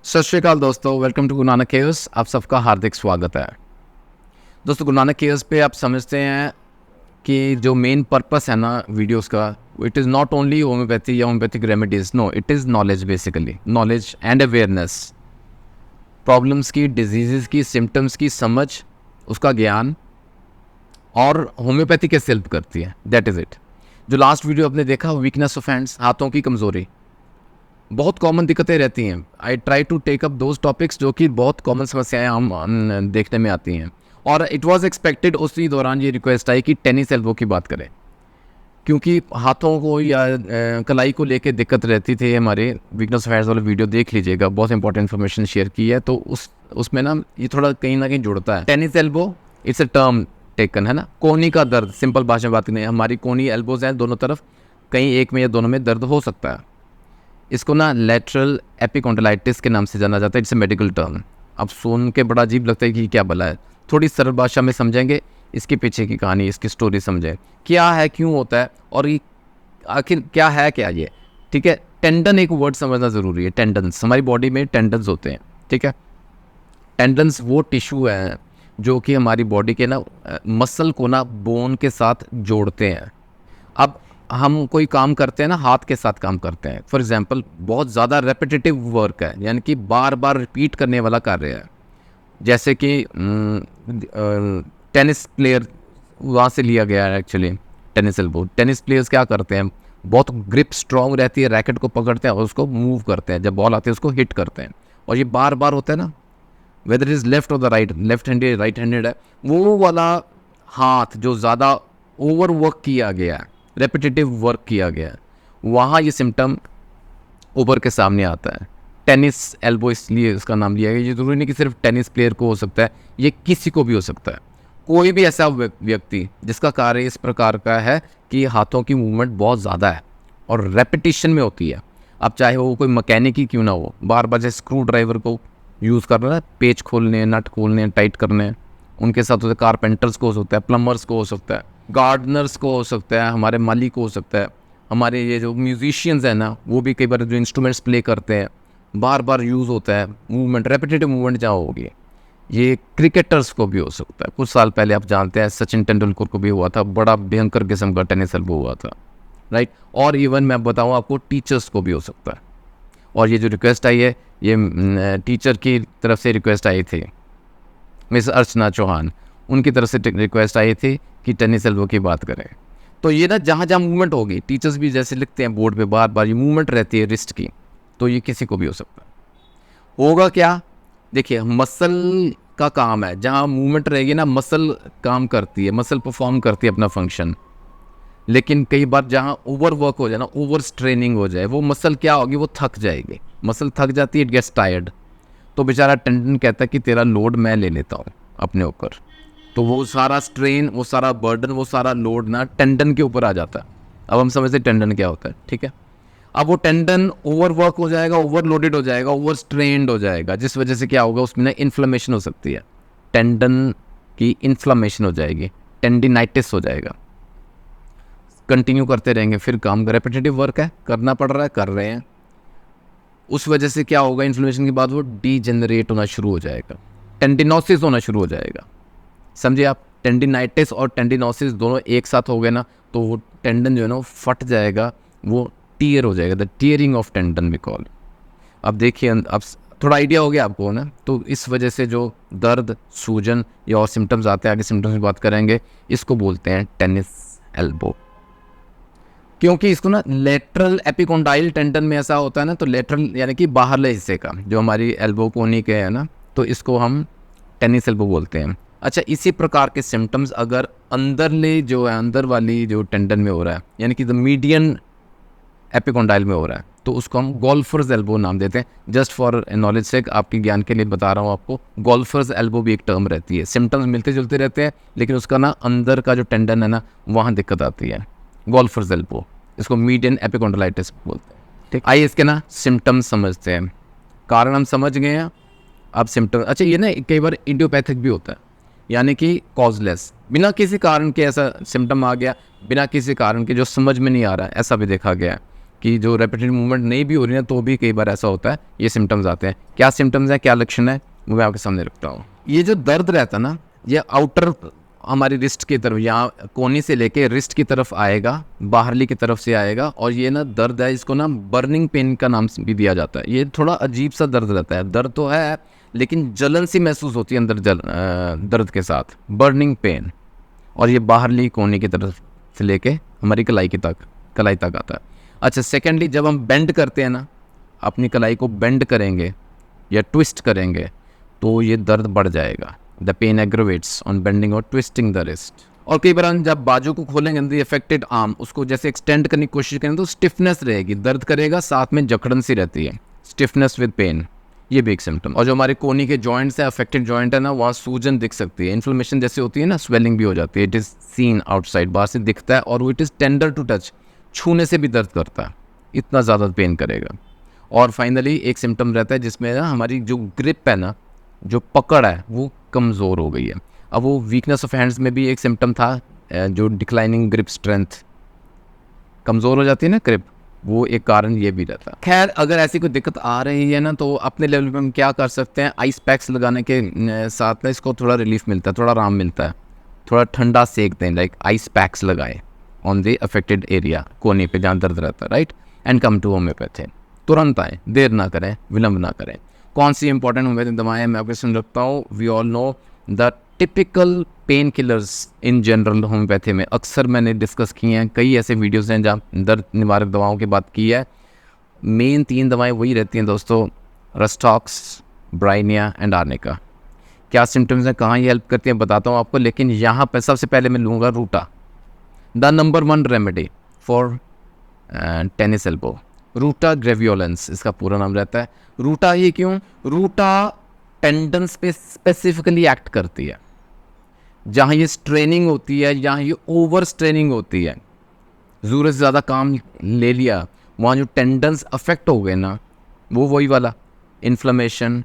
सत श्री अकाल दोस्तों, welcome to Guru Nanak cares. आप सबका हार्दिक स्वागत है। दोस्तों, गुरु नानक केयर्स पे आप समझते हैं कि जो मेन पर्पस है ना वीडियोस का, it is not only homeopathy या homeopathic remedies, no, it is knowledge, basically knowledge and awareness. Problems की, डिजीज़ की, सिम्टम्स की समझ, उसका ज्ञान, और होम्योपैथी कैसे हेल्प करती है, दैट इज़ इट। जो लास्ट वीडियो आपने देखा, वीकनेस ऑफ हैंड्स, हाथों की कमज़ोरी, बहुत कॉमन दिक्कतें रहती हैं। I try to take up those topics जो कि बहुत कॉमन समस्याएं हम देखने में आती हैं। और इट वाज एक्सपेक्टेड, उसी दौरान ये रिक्वेस्ट आई कि टेनिस एल्बो की बात करें, क्योंकि हाथों को या कलाई को लेके दिक्कत रहती थी। हमारे वीकनेस ऑफ हैंड्स वाला वीडियो देख लीजिएगा, बहुत इंपॉर्टेंट इन्फॉर्मेशन शेयर की है। तो उसमें ना ये थोड़ा कहीं ना कहीं जुड़ता है। Tennis elbow it's a term taken, है ना। कोहनी का दर्द, सिंपल भाषा में बात करें, हमारी कोहनी एल्बोज हैं दोनों तरफ, कहीं एक में या दोनों में दर्द हो सकता है। इसको ना लेटरल एपिकोंडाइलिटिस के नाम से जाना जाता है। It's a medical term. अब सुन के बड़ा अजीब लगता है कि क्या भला है। थोड़ी सरल भाषा में समझेंगे, इसके पीछे की कहानी, इसकी स्टोरी समझें, क्या है, क्यों होता है, और ये आखिर क्या है, क्या ये, ठीक है। टेंडन एक वर्ड समझना ज़रूरी है। टेंडन्स, हमारी बॉडी में टेंडन्स होते हैं, ठीक है। टेंडन्स वो टिश्यू हैं जो कि हमारी बॉडी के ना मसल को ना बोन के साथ जोड़ते हैं। अब हम कोई काम करते हैं ना, हाथ के साथ काम करते हैं, फॉर एग्जांपल बहुत ज़्यादा रेपिटेटिव वर्क है, यानी कि बार बार रिपीट करने वाला कार्य है। जैसे कि टेनिस प्लेयर, वहाँ से लिया गया है actually tennis elbow. Tennis players क्या करते हैं, बहुत ग्रिप स्ट्रॉन्ग रहती है, रैकेट को पकड़ते हैं और उसको मूव करते हैं, जब बॉल आती है उसको हिट करते हैं, और ये बार बार होता है ना, वेदर इज़ लेफ्ट और the right, left handed right handed है, वो वाला हाथ जो ज़्यादा ओवर वर्क किया गया है, रेपिटेटिव वर्क किया गया है, वहाँ ये सिम्टम उभर के सामने आता है। टेनिस एल्बो इसलिए इसका नाम लिया गया। ये ज़रूरी नहीं कि सिर्फ टेनिस प्लेयर को हो सकता है, ये किसी को भी हो सकता है। कोई भी ऐसा व्यक्ति जिसका कार्य इस प्रकार का है कि हाथों की मूवमेंट बहुत ज़्यादा है और रेपिटेशन में होती है। अब चाहे वो कोई मैकेनिक ही क्यों ना हो, बार बार जैसे स्क्रू ड्राइवर को यूज़ कर रहा है, पेच खोलने, नट खोलने, टाइट करने, उनके साथ होते कारपेंटर्स को हो सकता है, प्लम्बर्स को हो सकता है, गार्डनर्स को हो सकता है, हमारे माली को हो सकता है, हमारे ये जो म्यूजिशियंस हैं ना, वो भी कई बार जो इंस्ट्रूमेंट्स प्ले करते हैं, बार बार यूज़ होता है मूवमेंट, रेपिटेटिव मूवमेंट जहाँ होगी। ये क्रिकेटर्स को भी हो सकता है। कुछ साल पहले आप जानते हैं सचिन तेंदुलकर को भी हुआ था, बड़ा भयंकर किस्म का टेनिस एल्बो हुआ था, राइट। और इवन मैं बताऊँ आपको, टीचर्स को भी हो सकता है। और ये जो रिक्वेस्ट आई है, ये टीचर की तरफ से रिक्वेस्ट आई थी, मिस अर्चना चौहान, उनकी तरफ से रिक्वेस्ट आई थी कि टेनिस एल्बो की बात करें। तो ये ना जहाँ जहाँ मूवमेंट होगी, टीचर्स भी जैसे लिखते हैं बोर्ड पे, बार बार ये मूवमेंट रहती है रिस्ट की, तो ये किसी को भी हो सकता है। होगा क्या, देखिए, मसल का काम है, जहाँ मूवमेंट रहेगी ना, मसल काम करती है, मसल परफॉर्म करती है अपना फंक्शन। लेकिन कई बार जहाँ ओवर वर्क हो जाए ना, ओवर स्ट्रेनिंग हो जाए, वो मसल क्या होगी, वो थक जाएगी। मसल थक जाती है, इट गेट्स टायर्ड, तो बेचारा टेंडन कहता है कि तेरा लोड मैं ले लेता हूँ अपने ऊपर। तो वो सारा स्ट्रेन, वो सारा बर्डन, वो सारा लोड ना टेंडन के ऊपर आ जाता है। अब हम समझते हैं टेंडन क्या होता है, ठीक है। अब वो टेंडन ओवर वर्क हो जाएगा, ओवरलोडेड हो जाएगा, ओवर स्ट्रेन्ड हो जाएगा, जिस वजह से क्या होगा, उसमें ना इन्फ्लेमेशन हो सकती है, टेंडन की इन्फ्लेमेशन हो जाएगी, टेंडिनाइटिस हो जाएगा। कंटिन्यू करते रहेंगे, फिर काम, रेपिटेटिव वर्क है, करना पड़ रहा है, कर रहे हैं, उस वजह से क्या होगा, इन्फ्लेमेशन के बाद वो डीजेनरेट होना शुरू हो जाएगा, टेंडिनोसिस होना शुरू हो जाएगा। समझिए आप, टेंडिनाइटिस और टेंडिनोसिस दोनों एक साथ हो गए ना, तो वो टेंडन जो है ना, वो फट जाएगा, वो टीयर हो जाएगा, the tearing of tendon we call. अब देखिए, अब थोड़ा आइडिया हो गया आपको ना। तो इस वजह से जो दर्द, सूजन या और सिम्टम्स आते हैं, आगे सिम्टम्स की बात करेंगे, इसको बोलते हैं टेनिस एल्बो। क्योंकि इसको ना लेटरल एपिकोंडाइल टेंडन में ऐसा होता है ना, तो लेटरल यानी कि बाहरले हिस्से का, जो हमारी एल्बो कोनी के है ना, तो इसको हम टेनिस एल्बो बोलते हैं। अच्छा, इसी प्रकार के सिम्टम्स अगर अंदरले जो है, अंदर वाली जो टेंडन में हो रहा है, यानी कि द मीडियन एपिकोंडाइल में हो रहा है, तो उसको हम गोल्फर्स एल्बो नाम देते हैं। जस्ट फॉर नॉलेज से, आपके ज्ञान के लिए बता रहा हूँ आपको, गोल्फर्स एल्बो भी एक टर्म रहती है। सिम्टम्स मिलते जुलते रहते हैं, लेकिन उसका ना अंदर का जो टेंडन है ना, वहाँ दिक्कत आती है, गोल्फर्स एल्बो, इसको मीडियन एपिकोंडाइलिटिस बोलते हैं, ठीक। आइए इसके ना सिम्टम्स समझते हैं। कारण हम समझ गए हैं, अब सिम्टम। अच्छा, ये ना कई बार इडियोपैथिक भी होता है, यानी कि कॉजलेस, बिना किसी कारण के ऐसा सिम्टम आ गया, बिना किसी कारण के जो समझ में नहीं आ रहा है, ऐसा भी देखा गया है। कि जो रेपिटेटिव मूवमेंट नहीं भी हो रही है तो भी कई बार ऐसा होता है, ये सिम्टम्स आते हैं। क्या सिम्टम्स हैं, क्या लक्षण है, वो मैं आपके सामने रखता हूँ। ये जो दर्द रहता है ना, ये आउटर हमारी रिस्ट की तरफ, यहाँ कोहनी से लेके रिस्ट की तरफ आएगा, बाहरली की तरफ से आएगा। और ये ना दर्द है, इसको ना बर्निंग पेन का नाम भी दिया जाता है। ये थोड़ा अजीब सा दर्द रहता है, दर्द तो है लेकिन जलन सी महसूस होती है अंदर, दर्द के साथ, बर्निंग पेन। और ये बाहरली कोहनी की तरफ से लेके हमारी कलाई तक आता है। अच्छा, सेकेंडली जब हम बेंड करते हैं ना, अपनी कलाई को बेंड करेंगे या ट्विस्ट करेंगे तो ये दर्द बढ़ जाएगा। द पेन एग्रोवेट्स ऑन बेंडिंग और ट्विस्टिंग द रिस्ट। और कई बार हम जब बाजू को खोलेंगे, द अफेक्टेड आर्म, उसको जैसे एक्सटेंड करने की कोशिश करें तो स्टिफनेस रहेगी, दर्द करेगा, साथ में जकड़न सी रहती है, स्टिफनेस विद पेन, ये भी एक सिम्टम। और जो हमारे कोहनी के जॉइंट्स है, अफेक्टेड जॉइंट है ना, वहाँ सूजन दिख सकती है, इन्फ्लेमेशन जैसे होती है ना, स्वेलिंग भी हो जाती है। इट इज़ सीन आउटसाइड, बाहर से दिखता है, और वो it is tender to touch, छूने से भी दर्द करता है, इतना ज़्यादा पेन करेगा। और फाइनली एक सिम्टम रहता है जिसमें ना हमारी जो ग्रिप है ना, जो पकड़ है, वो कमज़ोर हो गई है। अब वो वीकनेस ऑफ हैंड्स में भी एक सिम्टम था, जो डिक्लाइनिंग ग्रिप स्ट्रेंथ, कमज़ोर हो जाती है ना ग्रिप, वो एक कारण ये भी रहता है। खैर, अगर ऐसी कोई दिक्कत आ रही है ना, तो अपने लेवल पे हम क्या कर सकते हैं, आइस पैक्स लगाने के साथ ना इसको थोड़ा रिलीफ मिलता है, थोड़ा आराम मिलता है। थोड़ा ठंडा सेक दें, लाइक आइस पैक्स लगाएं ऑन द अफेक्टेड एरिया, कोने पे जहाँ दर्द रहता है, right. And come to homeopathy, तुरंत आएँ, देर ना करें, विलम्ब ना करें। कौन सी इंपॉर्टेंट होम्योपैथिक दवाएं मैं आपके सुन रखता हूँ। We all know the typical pain killers in general homeopathy में अक्सर मैंने डिस्कस किए हैं, कई ऐसे वीडियोस हैं जहाँ दर्द निवारक दवाओं की बात की है। मेन 3 दवाएं वही रहती हैं दोस्तों, रस्टॉक्स, ब्राइनिया एंड आर्निका। क्या सिम्टम्स हैं, कहाँ ये हेल्प करती हैं, बताता हूँ आपको। लेकिन यहाँ पर सबसे पहले मैं लूँगा Ruta, the number 1 remedy for tennis elbow. Ruta graveolens इसका पूरा नाम रहता है। रूटा ये क्यों, रूटा टेंडन्स पे स्पेसिफिकली एक्ट करती है। जहाँ ये स्ट्रेनिंग होती है, जहाँ ये ओवर स्ट्रेनिंग होती है, ज़रूरत से ज़्यादा काम ले लिया, वहाँ जो टेंडन्स अफेक्ट हो गए ना, वो वही वाला inflammation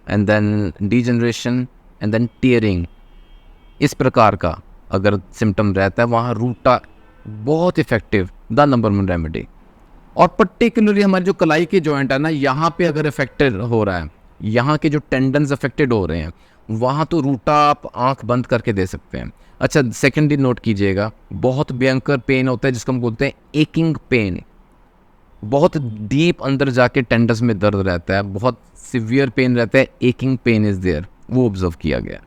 and then degeneration and then tearing, इस प्रकार का अगर सिम्टम रहता है, वहाँ रूटा बहुत इफेक्टिव, द नंबर 1 रेमेडी। और पर्टिकुलरली हमारी जो कलाई के जॉइंट है ना, यहाँ पे अगर अफेक्टेड हो रहा है, यहाँ के जो टेंडन्स अफेक्टेड हो रहे हैं, वहाँ तो रूटा आप आंख बंद करके दे सकते हैं। अच्छा, सेकेंडली नोट कीजिएगा, बहुत भयंकर पेन होता है जिसको हम बोलते हैं एकिंग पेन, बहुत डीप अंदर जाके टेंडन्स में दर्द रहता है, बहुत सिवियर पेन रहता है, एकिंग पेन इज देयर, वो ऑब्जर्व किया गया।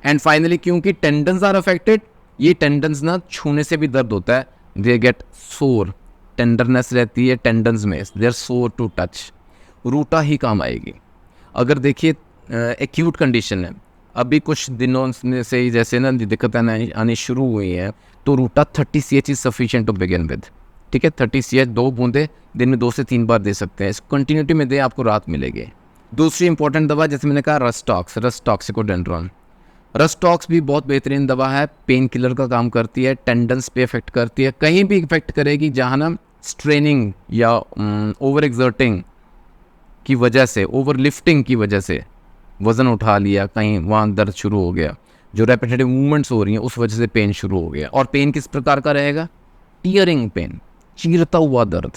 एंड फाइनली क्योंकि टेंडन्स आर अफेक्टेड, ये टेंडन्स ना छूने से भी दर्द होता है, दे गेट सोर, टेंडरनेस रहती है टेंडन्स में, दे आर सोर टू टच, रूटा ही काम आएगी। अगर देखिए एक्यूट कंडीशन है, अभी कुछ दिनों से ही जैसे ना दिक्कतें आनी शुरू हुई हैं, तो Ruta 30 CH is sufficient to begin with, ठीक है। 30 CH 2 बूंदे दिन में 2 से 3 बार दे सकते हैं, इस कंटिन्यूटी में दे, आपको राहत मिलेगी। दूसरी इंपॉर्टेंट दवा जैसे मैंने कहा, रस्टॉक्सिकोडेंड्रॉन। रस्टॉक्स भी बहुत बेहतरीन दवा है, पेन किलर का काम करती है, टेंडन्स पे इफेक्ट करती है, कहीं भी इफेक्ट करेगी जहाँ ना स्ट्रेनिंग या ओवर एक्सर्टिंग की वजह से, ओवर लिफ्टिंग की वजह से वज़न उठा लिया, कहीं वहाँ दर्द शुरू हो गया, जो रेपिटेटिव मूवमेंट्स हो रही हैं उस वजह से पेन शुरू हो गया। और पेन किस प्रकार का रहेगा, टीयरिंग पेन, चीरता हुआ दर्द।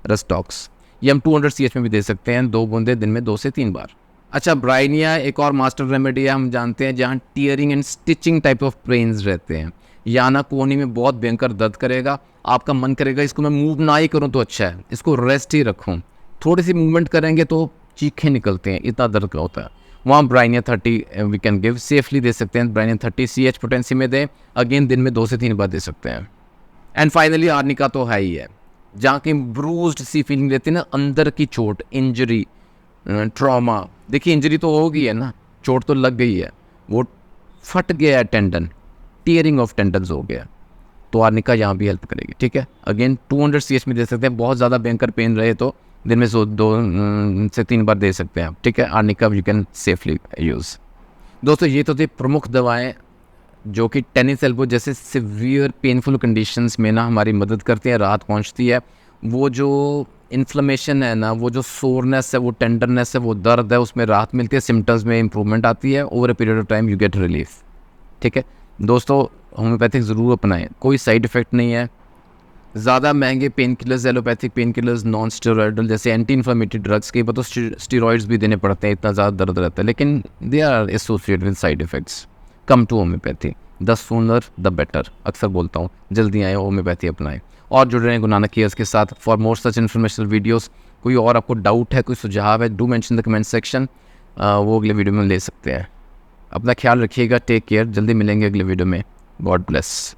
रस्टॉक्स ये हम 200 CH में भी दे सकते हैं, 2 बूंदे दिन में 2 से 3 बार। अच्छा, ब्राइनिया एक और मास्टर रेमेडी है, हम जानते हैं, जहाँ tearing and stitching type of pains रहते हैं, या ना कोहनी में बहुत भयंकर दर्द करेगा, आपका मन करेगा इसको मैं मूव ना ही करूँ तो अच्छा है, इसको रेस्ट ही रखूँ, थोड़ी सी मूवमेंट करेंगे तो चीखें निकलते हैं, इतना दर्द का होता है, वहाँ Bryonia 30 we can give, safely दे सकते हैं। ब्राइनिया 30 CH पोटेंसी में दें, अगेन दिन में 2 से 3 बार दे सकते हैं। एंड फाइनली आर्निका तो है ही है, जहाँ की ब्रूज्ड सी फीलिंग रहती है ना, अंदर की चोट, इंजरी, ट्रॉमा। देखिए इंजरी तो हो गई है ना, चोट तो लग गई है, वो फट गया है टेंडन, टीयरिंग ऑफ टेंडन्स हो गया, तो आर्निका यहाँ भी हेल्प करेगी, ठीक है। अगेन 200 CH में दे सकते हैं, बहुत ज़्यादा भयंकर पेन रहे तो दिन में 2 से 3 बार दे सकते हैं आप, ठीक है। Arnica you can safely use. दोस्तों ये तो थे प्रमुख दवाएं जो कि टेनिस एल्बो जैसे सिवियर पेनफुल कंडीशंस में ना हमारी मदद करती है, राहत पहुंचती है। वो जो इन्फ्लेमेशन है ना, वो जो सोरनेस है, वो टेंडरनेस है, वो दर्द है, उसमें राहत मिलती है, सिम्टम्स में इंप्रूवमेंट आती है, over a period of time you get relief, ठीक है। दोस्तों होम्योपैथिक ज़रूर अपनाएं, कोई साइड इफ़ेक्ट नहीं है, ज़्यादा महंगे pain killers, allopathic pain killers, non steroidal जैसे एंटी इन्फ्लेमेटरी ड्रग्स के तो स्टेरॉइड्स भी देने पड़ते हैं, इतना ज़्यादा दर्द रहता है, लेकिन they are associated with side effects. Come to homeopathy, the sooner the better. अक्सर बोलता हूँ, जल्दी आए होम्योपैथी अपनाएं। और जुड़ रहे हैं गुरु नानक केयर्स के साथ for more such informational videos. कोई और आपको डाउट है, कोई सुझाव है, do mention the comment section, वो अगले वीडियो में ले सकते हैं। अपना ख्याल रखिएगा, टेक केयर, जल्दी मिलेंगे अगले वीडियो में। God bless.